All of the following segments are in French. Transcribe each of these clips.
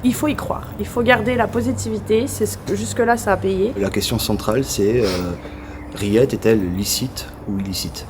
Il faut y croire, il faut garder la positivité, jusque-là ça a payé. La question centrale c'est Riette est-elle licite ou illicite ?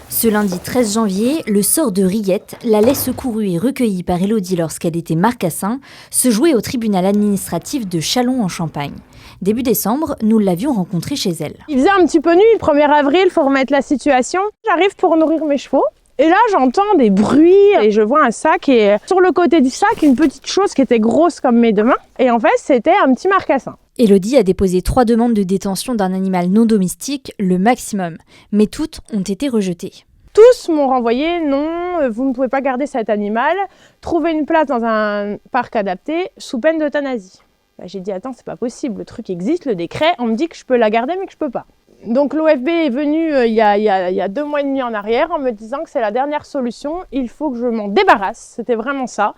Ce lundi 13 janvier, le sort de Riette, la laie secourue et recueillie par Élodie lorsqu'elle était marcassin, se jouait au tribunal administratif de Châlons-en-Champagne. Début décembre, nous l'avions rencontrée chez elle. Il faisait un petit peu nuit, 1er avril, faut remettre la situation. J'arrive pour nourrir mes chevaux. Et là, j'entends des bruits et je vois un sac et sur le côté du sac, une petite chose qui était grosse comme mes deux mains. Et en fait, c'était un petit marcassin. Élodie a déposé 3 demandes de détention d'un animal non domestique, le maximum, mais toutes ont été rejetées. Tous m'ont renvoyé, non, vous ne pouvez pas garder cet animal, trouvez une place dans un parc adapté sous peine d'euthanasie. J'ai dit, attends, c'est pas possible, le truc existe, le décret, on me dit que je peux la garder mais que je peux pas. Donc l'OFB est venu il y a 2 mois et demi en arrière en me disant que c'est la dernière solution, il faut que je m'en débarrasse, c'était vraiment ça,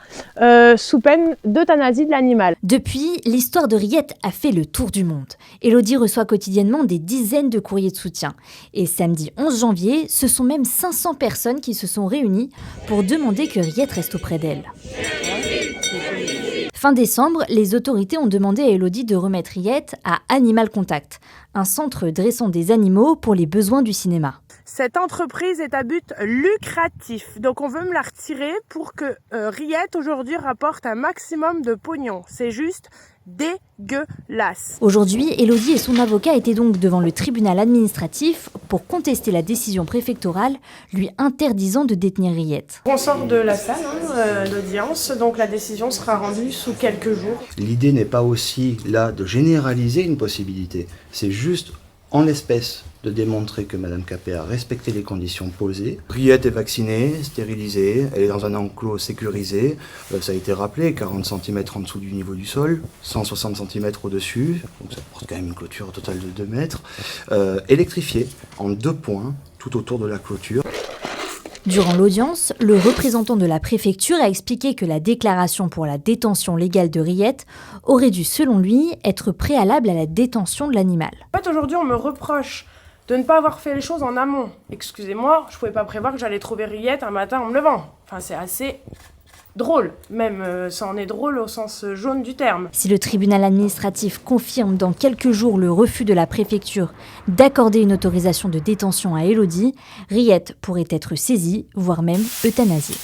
sous peine d'euthanasie de l'animal. Depuis, l'histoire de Riette a fait le tour du monde. Élodie reçoit quotidiennement des dizaines de courriers de soutien. Et samedi 11 janvier, ce sont même 500 personnes qui se sont réunies pour demander que Riette reste auprès d'elle. Fin décembre, les autorités ont demandé à Élodie de remettre Riette à Animal Contact, un centre dressant des animaux pour les besoins du cinéma. Cette entreprise est à but lucratif, donc on veut me la retirer pour que Riette aujourd'hui rapporte un maximum de pognon. C'est juste dégueulasse. Aujourd'hui, Élodie et son avocat étaient donc devant le tribunal administratif pour contester la décision préfectorale lui interdisant de détenir Riette. On sort de la salle d'audience, donc la décision sera rendue sous quelques jours. L'idée n'est pas aussi là de généraliser une possibilité, c'est juste en l'espèce de démontrer que Madame Capet a respecté les conditions posées. Riette est vaccinée, stérilisée, elle est dans un enclos sécurisé, ça a été rappelé, 40 cm en dessous du niveau du sol, 160 cm au-dessus, donc ça porte quand même une clôture totale de 2 mètres, électrifiée en 2 points tout autour de la clôture. Durant l'audience, le représentant de la préfecture a expliqué que la déclaration pour la détention légale de Riette aurait dû, selon lui, être préalable à la détention de l'animal. En fait, aujourd'hui, on me reproche de ne pas avoir fait les choses en amont. Excusez-moi, je ne pouvais pas prévoir que j'allais trouver Riette un matin en me levant. Enfin, c'est assez drôle, même ça en est drôle au sens jaune du terme. Si le tribunal administratif confirme dans quelques jours le refus de la préfecture d'accorder une autorisation de détention à Élodie, Riette pourrait être saisie, voire même euthanasiée.